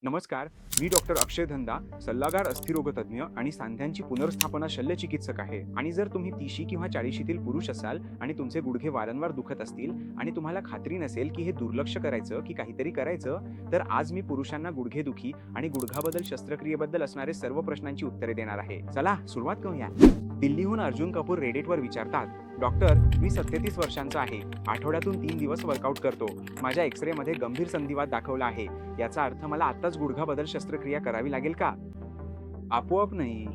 नमस्कार, मी डॉक्टर अक्षय धंदा, सल्लागार अस्थिरोगतज्ञ आणि सांध्यांची पुनर्स्थापना शल्यचिकित्सक आहे. आणि जर तुम्ही 30 किंवा 40तील पुरुष असाल आणि तुमचे गुडघे वारंवार दुखत असतील आणि तुम्हाला खात्री नसेल की हे दुर्लक्ष करायचं की काहीतरी करायचं, तर आज मी पुरुषांना गुडघेदुखी आणि गुडघाबदल शस्त्रक्रियेबद्दल असणारे सर्व प्रश्नांची उत्तरे देणार आहे. चला सुरुवात करूया. दिल्लीहून अर्जुन कपूर रेडिटवर विचारतात, डॉक्टर, मी 37 वर्षांचा आहे. आठवड्यातून 3 दिवस वर्कआउट करतो. माझ्या एक्स-रे मध्ये गंभीर संधिवात दाखवला आहे. याचा अर्थ मला आताच गुडघा बदल शस्त्रक्रिया करावी लागेल का? आपोआप नाही.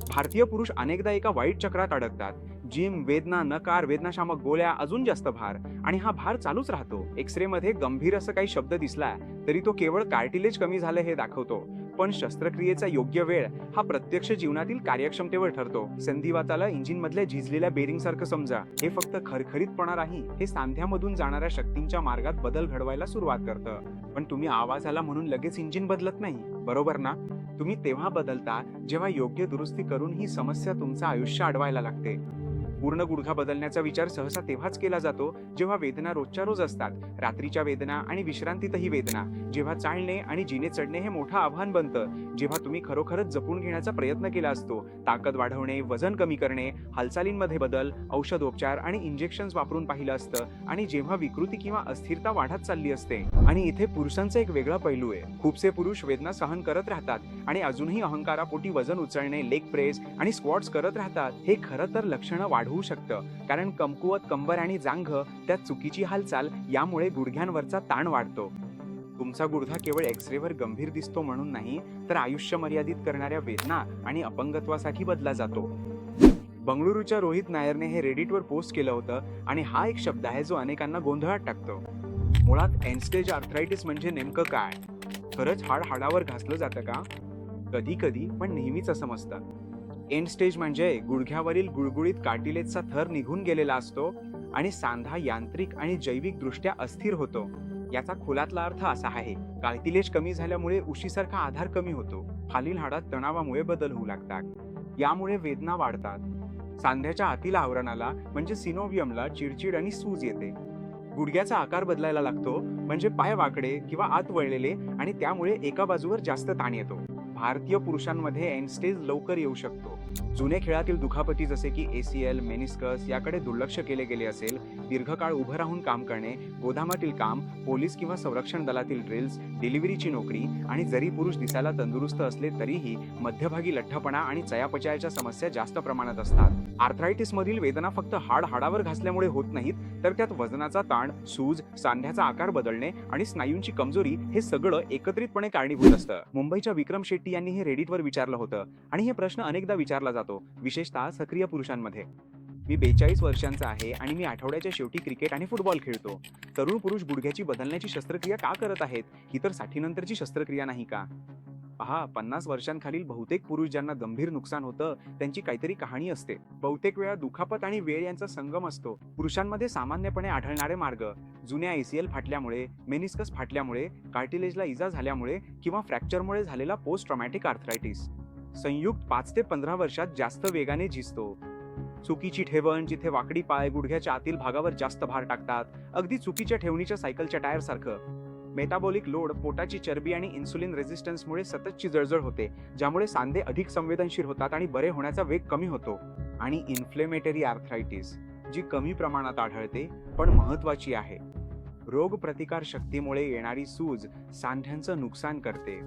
भारतीय पुरुष अनेकदा एका वाईट चक्रात अडकतात. जिम, वेदना, नकार, वेदनाशामक गोळ्या, अजून जास्त भार, आणि हा भार चालूच राहतो. एक्स-रे मध्ये गंभीर असं काही शब्द दिसला तरी तो केवळ कार्टिलेज कमी झालं हे दाखवतो, पण शस्त्रक्रियेचा योग्य वेळ हा प्रत्यक्ष जीवनातील कार्यक्षमतेवर ठरतो. संधिवाताला इंजिन मधल्या झिजलेल्या बेरिंग सारखं समजा. हे फक्त खरखरीतपणा नाही, हे सांध्यामधून जाणाऱ्या शक्तींच्या मार्गात बदल घडवायला सुरुवात करतं. पण तुम्ही आवाज आला म्हणून लगेच इंजिन बदलत नाही, बरोबर ना? तुम्ही तेव्हा बदलता जेव्हा योग्य दुरुस्ती करून ही समस्या तुमचं आयुष्य अडवायला लागते. पूर्ण गुडघा बदलण्याचा विचार सहसा तेव्हाच केला जातो जेव्हा वेदना रोजच्या रोज असतात. रात्रीच्या वेदना आणि विश्रांतीतही वेदना, जेव्हा चालणे आणि जिने चढणे हे मोठं आव्हान बनतं, जेव्हा तुम्ही खरोखरच जपून घेण्याचा प्रयत्न केला असतो. ताकद वाढवणे, वजन कमी करणे, हालचालींमध्ये बदल, औषधोपचार आणि इंजेक्शन्स वापरून पाहिलं असतं, आणि जेव्हा विकृती किंवा अस्थिरता वाढत चालली असते. आणि इथे पुरुषांचा एक वेगळा पैलू आहे. खूपसे पुरुष वेदना सहन करत राहतात आणि अजूनही अहंकारापोटी वजन उचलणे, लेग प्रेस आणि स्क्वॉट्स करत राहतात. हे खरं तर लक्षणं वाढवू शकतं, कारण कमकुवत कंबर आणि जांघ, त्यात चुकीची हालचाल यामुळे गुडघ्यांवरचा ताण वाढतो. तुमचा गुडघा केवळ एक्स-रेवर गंभीर दिसतो म्हणून नाही, तर आयुष्य मर्यादित करणाऱ्या वेदना आणि अपंगत्वासाठी बदला जातो. बंगळुरूच्या रोहित नायरने हे रेडिटवर पोस्ट केलं होतं, आणि हा एक शब्द आहे जो अनेकांना गोंधळात टाकतो. मुळात एंड स्टेज आर्थरायटिस म्हणजे नेमकं काय? खरंच हाड हाडावर घासलं जातं का? कधी कधी, पण नेहमीच असं समजतं. एंड स्टेज म्हणजे गुडघ्यावरील गुळगुळीत कार्टिलेजचा थर निघून गेलेला असतो आणि सांधा यांत्रिक आणि जैविक दृष्ट्या अस्थिर होतो. याचा खोलातला अर्थ असा आहे, कार्टिलेज कमी झाल्यामुळे उशीसारखा आधार कमी होतो. खालील हाडात तणावामुळे बदल होऊ लागतात. यामुळे वेदना वाढतात. सांध्याच्या आतील आवरणाला म्हणजे सिनोव्हियमला चिडचिड आणि सूज येते. गुडघ्याचा आकार बदलायला लागतो, म्हणजे पाय वाकडे किंवा आत वळलेले, आणि त्यामुळे एका बाजूवर जास्त ताण येतो. भारतीय पुरुषांमध्ये एंड स्टेज लवकर येऊ शकतो. जुने खेळातील दुखापती जसे की ACL, मेनिस्कस याकडे दुर्लक्ष केले गेले असेल, दीर्घकाळ उभं राहून काम करणे, गोदामातील काम, पोलीस किंवा संरक्षण दलातील ड्रिल्स, डिलिव्हरीची नोकरी, आणि जरी पुरुष दिसायला तंदुरुस्त असले तरीही मध्यभागी लठ्ठपणा आणि चयापचयाच्या समस्या जास्त प्रमाणात असतात. आर्थरायटिस मधील वेदना फक्त हाडावर घासल्यामुळे होत नाहीत, तर त्यात वजनाचा ताण, सूज, सांध्याचा आकार बदलणे आणि स्नायूंची कमजोरी हे सगळं एकत्रितपणे कारणीभूत असतं. मुंबईच्या विक्रम शेट्टी यांनी हे रेडिटवर विचारलं होतं, आणि हे प्रश्न अनेकदा विचारला जातो, विशेषतः सक्रिय पुरुषांमध्ये. मी 42 वर्षांचा आहे आणि मी आठवड्याच्या शेवटी क्रिकेट आणि फुटबॉल खेळतो. तरुण पुरुष गुडघ्याची बदलण्याची शस्त्रक्रिया का करत आहेत? ही तर 60 नंतरची शस्त्रक्रिया नाही का? पहा, 50 वर्षांखालील बहुतेक पुरुष ज्यांना गंभीर नुकसान होतं त्यांची काहीतरी कहाणी असते. बहुतेक वेळा दुखापत आणि वेळ यांचा संगम असतो. पुरुषांमध्ये सामान्यपणे आढळणारे मार्ग: जुन्या ACL फाटल्यामुळे, मेनिस्कस फाटल्यामुळे, कार्टिलेजला इजा झाल्यामुळे किंवा फ्रॅक्चरमुळे झालेला पोस्ट ट्रॉमॅटिक आर्थरायटिस. संयुक्त 5 ते 15 वर्षात जास्त वेगाने झिजतो. चुकीची ठेवण, जिथे वाकडी पाय गुडघ्याच्या आतील भागावर जास्त भार टाकतात, अगदी चुकीच्या ठेवणीच्या सायकलच्या टायर सारखं. मेटाबॉलिक लोड, पोटाची चरबी आणि इन्सुलिन रेझिस्टन्समुळे सततची जळजळ होते, ज्यामुळे सांधे अधिक संवेदनशील होतात आणि बरे होण्याचा वेग कमी होतो. आणि इन्फ्लेमेटरी आर्थरायटिस, जी कमी प्रमाणात आढळते पण महत्वाची आहे. रोग प्रतिकार शक्तीमुळे येणारी सूज सांध्यांचं नुकसान करते.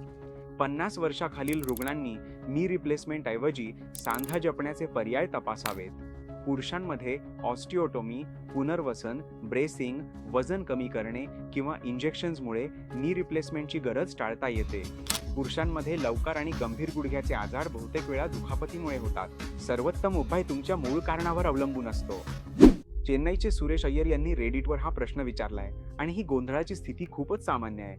50 वर्षाखालील रुग्णांनी नी रिप्लेसमेंट ऐवजी सांधा जपण्याचे पर्याय तपासावेत. पुरुषांमध्ये ऑस्टिओटोमी, पुनर्वसन, ब्रेसिंग, वजन कमी करणे किंवा इंजेक्शन्समुळे नी रिप्लेसमेंटची गरज टाळता येते. पुरुषांमध्ये लवकर आणि गंभीर गुडघ्याचे आजार बहुतेक वेळा दुखापतीमुळे होतात. सर्वोत्तम उपाय तुमच्या मूळ कारणावर अवलंबून असतो. चेन्नईचे सुरेश अय्यर यांनी रेडिटवर हा प्रश्न विचारलाय, आणि ही गोंधळाची स्थिती खूपच सामान्य आहे.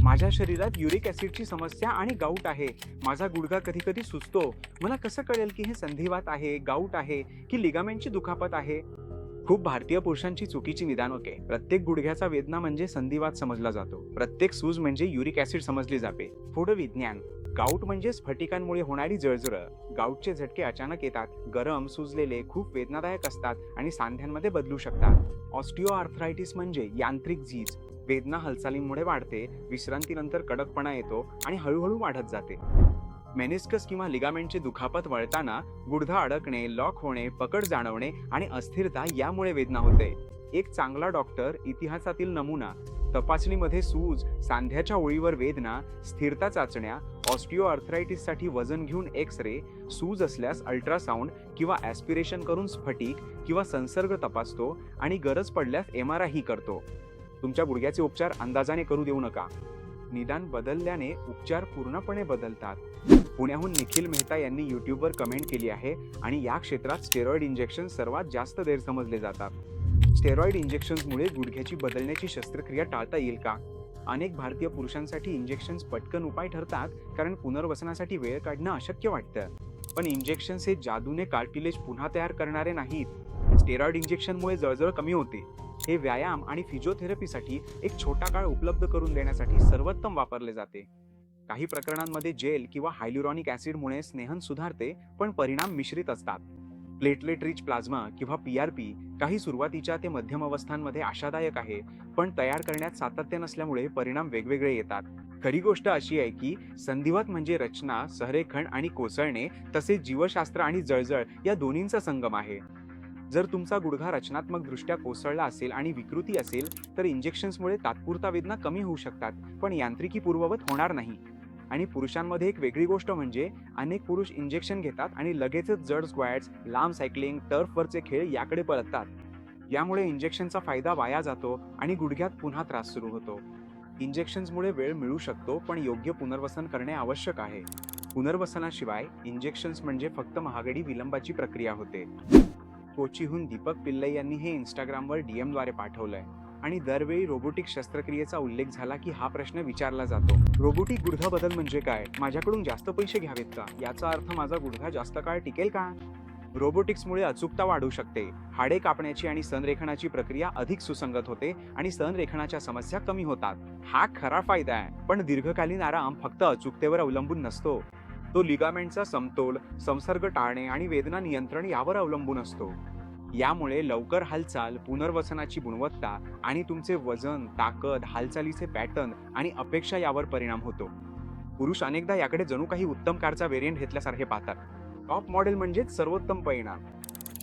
माझ्या शरीरात युरिक ॲसिडची समस्या आणि गाऊट आहे. माझा गुडघा कधी कधी सुजतो. मला कसं कळेल की हे संधिवात आहे, गाऊट आहे की लिगामेंटची दुखापत आहे? खूप भारतीय पुरुषांची चुकीची निदानके. प्रत्येक गुडघ्याचा वेदना म्हणजे संधिवात समजला जातो. प्रत्येक सूज म्हणजे युरिक ॲसिड समजली जाते. थोडं विज्ञान. गाऊट म्हणजे स्फटिकांमुळे होणारी जळजळ. गाऊटचे झटके अचानक येतात, गरम, सुजलेले, खूप वेदनादायक असतात आणि सांध्यांमध्ये बदलू शकतात. ऑस्टिओ आर्थरायटिस म्हणजे यांत्रिक झीज. वेदना हालचालींमुळे वाढते, विश्रांतीनंतर कडकपणा येतो आणि हळूहळू वाढत जाते. मेनिस्कस किंवा लिगामेंटची दुखापत वळताना गुडघा अडकणे, लॉक होणे, पकड जाणवणे आणि अस्थिरता यामुळे वेदना होते. एक चांगला डॉक्टर इतिहासातील नमुना, तपासणीमध्ये सूज, सांध्याच्या ओळीवर वेदना, स्थिरता चाचण्या, ऑस्टिओआर्थरायटिससाठी वजन घेऊन एक्स-रे, सूज असल्यास अल्ट्रासाऊंड किंवा ॲस्पिरेशन करून स्फटिक किंवा संसर्ग तपासतो आणि गरज पडल्यास MRI करतो. तुमच्या गुडघ्याचे उपचार अंदाजाने करू देऊ नका. निदान बदलल्याने उपचार पूर्णपणे बदलतात. पुण्याहून निखिल मेहता यांनी यूट्यूबवर कमेंट केली आहे आणि या क्षेत्रात स्टेरॉइड इंजेक्शन सर्वात जास्त गैरसमजले जातात. स्टेरॉइड इंजेक्शन्समुळे गुडघ्याची बदलण्याची शस्त्रक्रिया टाळता येईल का? अनेक भारतीय पुरुषांसाठी इंजेक्शन्स पटकन उपाय ठरतात कारण पुनर्वसनासाठी वेळ काढणं अशक्य वाटतं. पण इंजेक्शन्स हे जादूने कार्टिलेज पुन्हा तयार करणारे नाहीत. स्टेरॉइड इंजेक्शनमुळे जळजळ कमी होते. हे व्यायाम आणि फिजिओथेरपीसाठी एक छोटा काळ उपलब्ध करून देण्यासाठी सर्वोत्तम वापरले जाते. काही प्रकरणांमध्ये जेल किंवा हायल्युरॉनिक ॲसिडमुळे स्नेहन सुधारते, पण परिणाम मिश्रित असतात. प्लेटलेट रिच प्लाझ्मा किंवा PRP काही सुरुवातीच्या ते मध्यम अवस्थांमध्ये आशादायक आहे, पण तयार करण्यात सातत्य नसल्यामुळे परिणाम वेगवेगळे येतात. खरी गोष्ट अशी आहे की संधिवात म्हणजे रचना, सहरेखन आणि कोसळणे, तसेच जीवशास्त्र आणि जळजळ या दोन्हींचा संगम आहे. जर तुमचा गुडघा रचनात्मकदृष्ट्या कोसळला असेल आणि विकृती असेल तर इंजेक्शन्समुळे तात्पुरता वेदना कमी होऊ शकतात, पण यांत्रिकी पूर्ववत होणार नाही. आणि पुरुषांमध्ये एक वेगळी गोष्ट म्हणजे अनेक पुरुष इंजेक्शन घेतात आणि लगेचच जड स्क्वॅट्स, लांब सायकलिंग, टर्फवरचे खेळ याकडे पळतात. यामुळे इंजेक्शनचा फायदा वाया जातो आणि गुडघ्यात पुन्हा त्रास सुरू होतो. इंजेक्शन्समुळे वेळ मिळू शकतो, पण योग्य पुनर्वसन करणे आवश्यक आहे. पुनर्वसनाशिवाय इंजेक्शन्स म्हणजे फक्त महागडी विलंबाची प्रक्रिया होते. कोचीहून दीपक पिल्लई यांनी हे इंस्टाग्रामवर DMद्वारे पाठवलंय आणि दरवेळी रोबोटिक शस्त्रक्रियेचा उल्लेख झाला की हा प्रश्न विचारला जातो. रोबोटिक गुडघा बदल म्हणजे काय? माझ्याकडून जास्त पैसे घ्यावेत का? याचा अर्थ माझा गुडघा जास्त काळ टिकेल का? रोबोटिक्समुळे अचूकता वाढू शकते. हाडे कापण्याची आणि संरेखनाची प्रक्रिया अधिक सुसंगत होते आणि संरेखनाच्या समस्या कमी होतात. हा खरा फायदा आहे, पण दीर्घकालीन आराम फक्त अचूकतेवर अवलंबून नसतो. तो लिगामेंटचा समतोल, संसर्ग टाळणे आणि वेदना नियंत्रण यावर अवलंबून असतो. यामुळे लवकर हालचाल, पुनर्वसनाची गुणवत्ता आणि तुमचे वजन, ताकद, हालचालीचे पॅटर्न आणि अपेक्षा यावर परिणाम होतो. पुरुष अनेकदा याकडे जणू काही उत्तम कारचा व्हेरियंट घेतल्यासारखे पाहतात. टॉप मॉडेल म्हणजेच सर्वोत्तम परिणाम.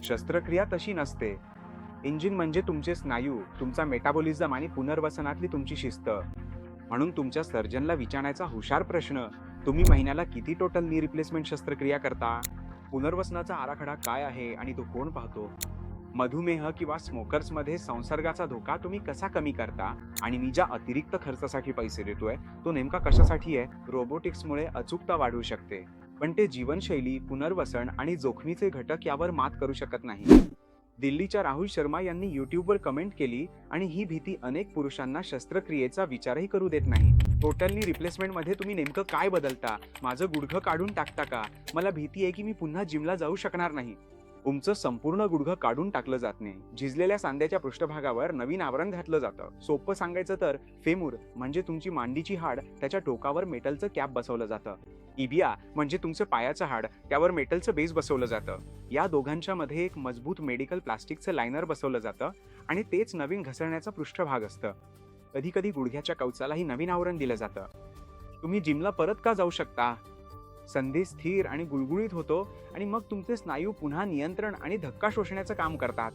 शस्त्रक्रिया तशी नसते. इंजिन म्हणजे तुमचे स्नायू, तुमचा मेटाबॉलिझम आणि पुनर्वसनातली तुमची शिस्त. म्हणून तुमच्या सर्जनला विचारण्याचा हुशार प्रश्न, तुम्ही महिन्याला किती टोटल नी रिप्लेसमेंट शस्त्रक्रिया करता? पुनर्वसनाचा आराखडा काय आहे आणि तो कोण पाहतो? मधुमेह किंवा स्मोकर्समध्ये संसर्गाचा धोका तुम्ही कसा कमी करता? आणि मी ज्या अतिरिक्त खर्चासाठी पैसे देतोय तो नेमका कशासाठी आहे? रोबोटिक्समुळे अचूकता वाढू शकते, पण ते जीवनशैली, पुनर्वसन आणि जोखमीचे घटक यावर मात करू शकत नाही. दिल्लीच्या राहुल शर्मा यांनी यूट्यूबवर कमेंट केली आणि ही भीती अनेक पुरुषांना शस्त्रक्रियेचा विचारही करू देत नाही. टोटल नी रिप्लेसमेंटमध्ये तुम्ही नेमकं काय बदलता? माझं गुडघं काढून टाकता का? मला भीती आहे की मी पुन्हा जिमला जाऊ शकणार नाही. तुमचं संपूर्ण गुडघं काढून टाकलं जात नाही. झिजलेल्या सांध्याच्या पृष्ठभागावर नवीन आवरण घातलं जातं. सोपं सांगायचं तर फेमूर म्हणजे तुमची मांडीची हाड, त्याच्या टोकावर मेटलचं कॅप बसवलं जातं. इबिया म्हणजे तुमचं पायाचं हाड, त्यावर मेटलचं बेस बसवलं जातं. या दोघांच्या मध्ये एक मजबूत मेडिकल प्लास्टिकचं लायनर बसवलं जातं आणि तेच नवीन घसरण्याचा पृष्ठभाग असतं. कधी कधी गुडघ्याच्या कवचालाही नवीन आवरण दिलं जातं. तुम्ही जिमला परत का जाऊ शकता? संधी स्थिर आणि गुळगुळीत होतो आणि मग तुमचे स्नायू पुन्हा नियंत्रण आणि धक्का शोषण्याचं काम करतात.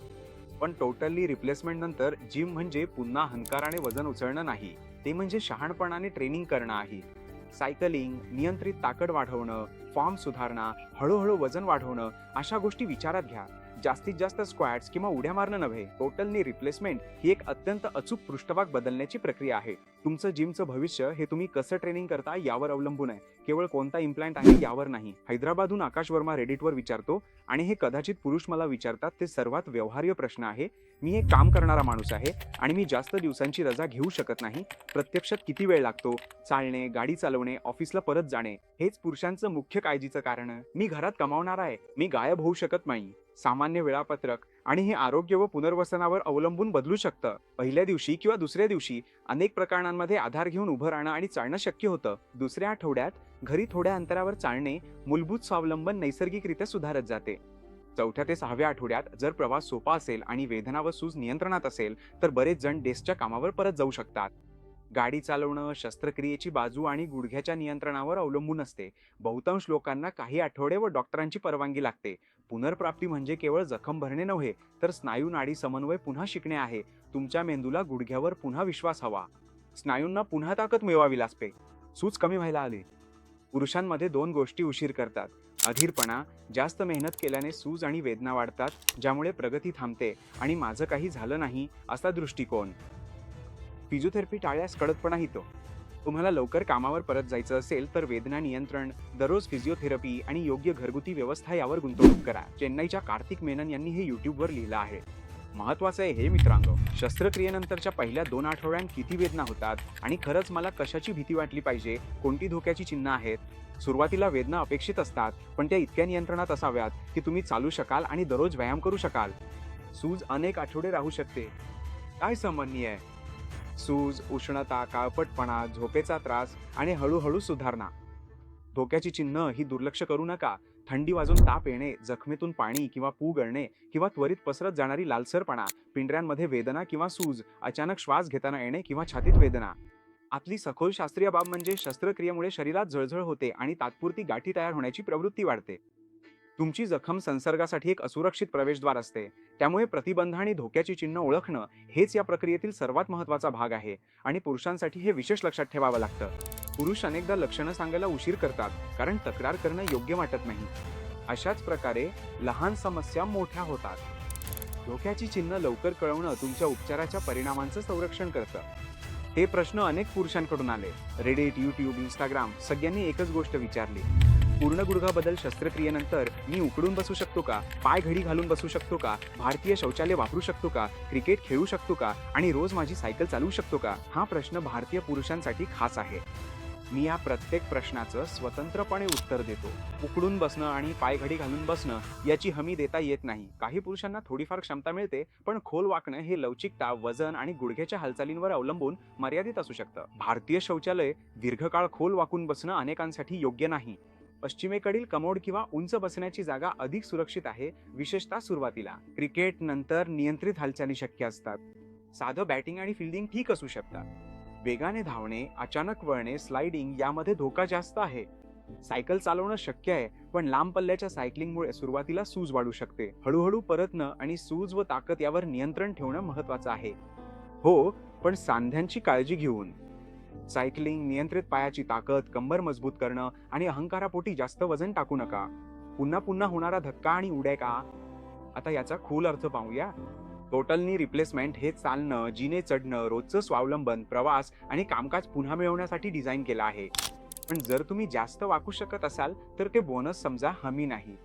पण टोटली रिप्लेसमेंट नंतर जिम म्हणजे पुन्हा हंकाराने वजन उचलणं नाही, ते म्हणजे शहाणपणाने ट्रेनिंग करणं आहे. सायकलिंग, नियंत्रित ताकद वाढवणं, फॉर्म सुधारणा, हळूहळू वजन वाढवणं, अशा गोष्टी विचारात घ्या. जास्तीत जास्त स्क्वॅट्स किंवा उड्या मारणं नव्हे. टोटल नी रिप्लेसमेंट ही एक अत्यंत अचूक पृष्ठभाग बदलण्याची प्रक्रिया आहे. तुमचं जिमचं भविष्य हे तुम्ही कसं ट्रेनिंग करता यावर अवलंबून आहे, केवळ कोणता इम्प्लांट आहे यावर नाही. हैदराबादहून आकाश वर्मा रेडिटवर विचारतो आणि हे कदाचित पुरुष मला विचारतात ते सर्वात व्यवहार्य प्रश्न आहे. मी एक काम करणारा माणूस आहे आणि मी जास्त दिवसांची रजा घेऊ शकत नाही. प्रत्यक्षात किती वेळ लागतो? चालणे, गाडी चालवणे, ऑफिसला परत जाणे, हेच पुरुषांचं मुख्य काळजीचं कारण. मी घरात कमावणारा आहे, मी गायब होऊ शकत नाही. सामान्य वेळापत्रक आणि हे आरोग्य व पुनर्वसनावर अवलंबून बदलू शकतं. पहिल्या दिवशी किंवा दुसऱ्या दिवशी अनेक प्रकरणांमध्ये आधार घेऊन उभं राहणं आणि चालणं शक्य होतं. दुसऱ्या आठवड्यात घरी थोड्या अंतरावर चालणे, मूलभूत स्वावलंबन नैसर्गिकरित्या सुधारत जाते. 4थ्या ते 6व्या आठवड्यात जर प्रवास सोपा असेल आणि वेदना व सूज नियंत्रणात असेल तर बरेच जण डेस्कच्या कामावर परत जाऊ शकतात. गाडी चालवणं शस्त्रक्रियेची बाजू आणि गुडघ्याच्या नियंत्रणावर अवलंबून असते. बहुतांश लोकांना काही आठवडे व डॉक्टरांची परवानगी लागते. पुनर्प्राप्ती म्हणजे केवळ जखम भरणे नव्हे, तर स्नायू नाडी समन्वय पुन्हा शिकणे आहे. तुमच्या मेंदूला गुडघ्यावर पुन्हा विश्वास हवा. स्नायूंना पुन्हा ताकद मिळवावी लागते. सूज कमी व्हायला आली. पुरुषांमध्ये 2 गोष्टी उशीर करतात. अधीरपणा, जास्त मेहनत केल्याने सूज आणि वेदना वाढतात, ज्यामुळे प्रगती थांबते आणि माझं काही झालं नाही असा दृष्टिकोन. फिजिओथेरपी टाळल्यास कडकपणा येतो. तुम्हाला लवकर कामावर परत जायचं असेल तर वेदना नियंत्रण, दररोज फिजिओथेरपी आणि योग्य घरगुती व्यवस्था यावर गुंतवणूक करा. चेन्नईच्या कार्तिक मेनन यांनी हे यूट्यूबवर लिहिलं आहे. महत्वाचं आहे हे मित्रांनो, शस्त्रक्रियेनंतरच्या पहिल्या 2 आठवड्यांत किती वेदना होतात आणि खरंच मला कशाची भीती वाटली पाहिजे, कोणती धोक्याची चिन्ह आहेत. सुरुवातीला वेदना अपेक्षित असतात, पण त्या इतक्या नियंत्रणात असाव्यात की तुम्ही चालू शकाल आणि दररोज व्यायाम करू शकाल. सूज अनेक आठवडे राहू शकते. काय समन्वय आहे? सूज, उष्णता, काळपटपणा, झोपेचा त्रास आणि हळूहळू सुधारणा. धोक्याची चिन्ह ही दुर्लक्ष करू नका. थंडी वाजून ताप येणे, जखमेतून पाणी किंवा पू गळणे किंवा त्वरित पसरत जाणारी लालसरपणा, पिंजऱ्यांमध्ये वेदना किंवा सूज, अचानक श्वास घेताना येणे किंवा छातीत वेदना. आतली सखोल शास्त्रीय बाब म्हणजे शस्त्रक्रियेमुळे शरीरात जळजळ होते आणि तात्पुरती गाठी तयार होण्याची प्रवृत्ती वाढते. तुमची जखम संसर्गासाठी एक असुरक्षित प्रवेशद्वार असते. त्यामुळे प्रतिबंध आणि धोक्याची चिन्ह ओळखणं हेच या प्रक्रियेतील सर्वात महत्त्वाचा भाग आहे आणि पुरुषांसाठी हे विशेष लक्षात ठेवावं लागतं. पुरुष अनेकदा लक्षणं सांगायला उशीर करतात कारण तक्रार करणं योग्य वाटत नाही. अशाच प्रकारे लहान समस्या मोठ्या होतात. धोक्याची चिन्ह लवकर कळवणं तुमच्या उपचाराच्या परिणामांचं संरक्षण करतं. हे प्रश्न अनेक पुरुषांकडून आले. रेडिट, यूट्यूब, इंस्टाग्राम सगळ्यांनी एकच गोष्ट विचारली. पूर्ण गुडघा शस्त्रक्रियेनंतर मी उकडून बसू शकतो का? पाय घडी घालून बसू शकतो का? भारतीय शौचालय वापरू शकतो का? क्रिकेट खेळू शकतो का? आणि रोज माझी सायकल चालवू शकतो का? हा प्रश्न भारतीय पुरुषांसाठी खास आहे. मी या प्रत्येक प्रश्नाचं स्वतंत्रपणे उत्तर देतो. उकडून बसणं आणि पाय घडी घालून बसणं याची हमी देता येत नाही. काही पुरुषांना थोडीफार क्षमता मिळते, पण खोल वाकणं हे लवचिकता, वजन आणि गुडघ्याच्या हालचालींवर अवलंबून मर्यादित असू शकतं. भारतीय शौचालय दीर्घकाळ खोल वाकून बसणं अनेकांसाठी योग्य नाही. पश्चिमेकडील कमोड किंवा उंच बसण्याची जागा अधिक सुरक्षित आहे, विशेषतः सुरुवातीला. क्रिकेट नंतर नियंत्रित हालचाली शक्य असतात. साधं बॅटिंग आणि फिल्डिंग ठीक असू शकतात. वेगाने धावणे, अचानक वळणे, स्लाइडिंग यामध्ये धोका जास्त आहे. सायकल चालवणं शक्य आहे, पण लांब पल्ल्याच्या सायकलिंगमुळे सुरुवातीला सूज वाढू शकते. हळूहळू परतणं आणि सूज व ताकद यावर नियंत्रण ठेवणं महत्त्वाचं आहे. हो, पण सांध्यांची काळजी घेऊन. सायकलिंग, नियंत्रित पायाची ताकद, कंबर मजबूत करणं आणि अहंकारापोटी जास्त वजन टाकू नका. पुन्हा पुन्हा होणारा धक्का आणि उड्या का? आता याचा खोल अर्थ पाहूया. टोटल नी रिप्लेसमेंट हे चालणं, जिने चढणं, रोजचं स्वावलंबन, प्रवास आणि कामकाज पुन्हा मिळवण्यासाठी डिझाईन केलं आहे. पण जर तुम्ही जास्त वाकू शकत असाल तर ते बोनस समजा, हमी नाही.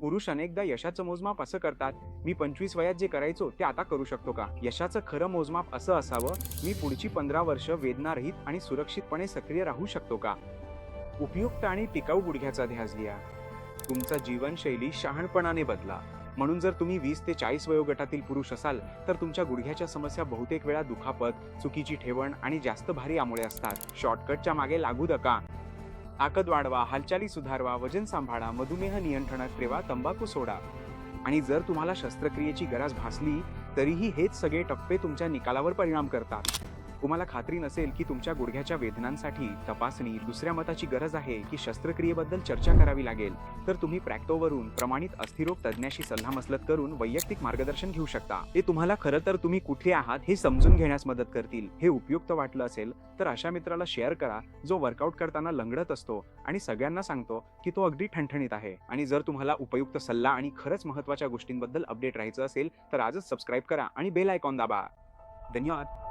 पुरुष अनेकदा यशाचं मोजमाप असं करतात, मी 25 वयात जे करायचो ते आता करू शकतो का? यशाचं खरं मोजमाप असं असावं, मी पुढची 15 वर्ष वेदनारहित आणि सुरक्षितपणे सक्रिय राहू शकतो का? उपयुक्त आणि टिकाऊ गुडघ्याचा ध्यास घ्या. तुमचा जीवनशैली शहाणपणाने बदला. म्हणून जर तुम्ही 20 ते 40 वयोगटातील पुरुष असाल तर तुमच्या गुडघ्याच्या समस्या बहुतेक वेळा दुखापत, चुकीची ठेवण आणि जास्त भारी यामुळे असतात. शॉर्टकटच्या मागे लागू नका. ताकद वाढवा, हालचाली सुधारवा, वजन सांभाळा, मधुमेह नियंत्रणात ठेवा, तंबाखू सोडा. आणि जर तुम्हाला शस्त्रक्रियेची गरज भासली तरीही हेच सगळे टप्पे तुमच्या निकालावर परिणाम करतात. तुम्हाला खात्री नसेल की तुमच्या गुडघ्याच्या वेदनांसाठी तपासणी, दुसऱ्या मताची गरज आहे की शस्त्रक्रियेबद्दल चर्चा करावी लागेल, तर तुम्ही प्रॅक्टोवरून प्रमाणित अस्थिरोग तज्ज्ञाशी सल्लामसलत करून वैयक्तिक मार्गदर्शन घेऊ शकता. ते तुम्हाला खरं तर तुम्ही कुठे आहात हे समजून घेण्यास मदत करतील. हे उपयुक्त वाटलं असेल तर अशा मित्राला शेअर करा जो वर्कआउट करताना लंगडत असतो आणि सगळ्यांना सांगतो की तो अगदी ठणठणीत आहे. आणि जर तुम्हाला उपयुक्त सल्ला आणि खरंच महत्त्वाच्या गोष्टींबद्दल अपडेट राहायचं असेल तर आजच सबस्क्राईब करा आणि बेल आयकॉन दाबा. धन्यवाद.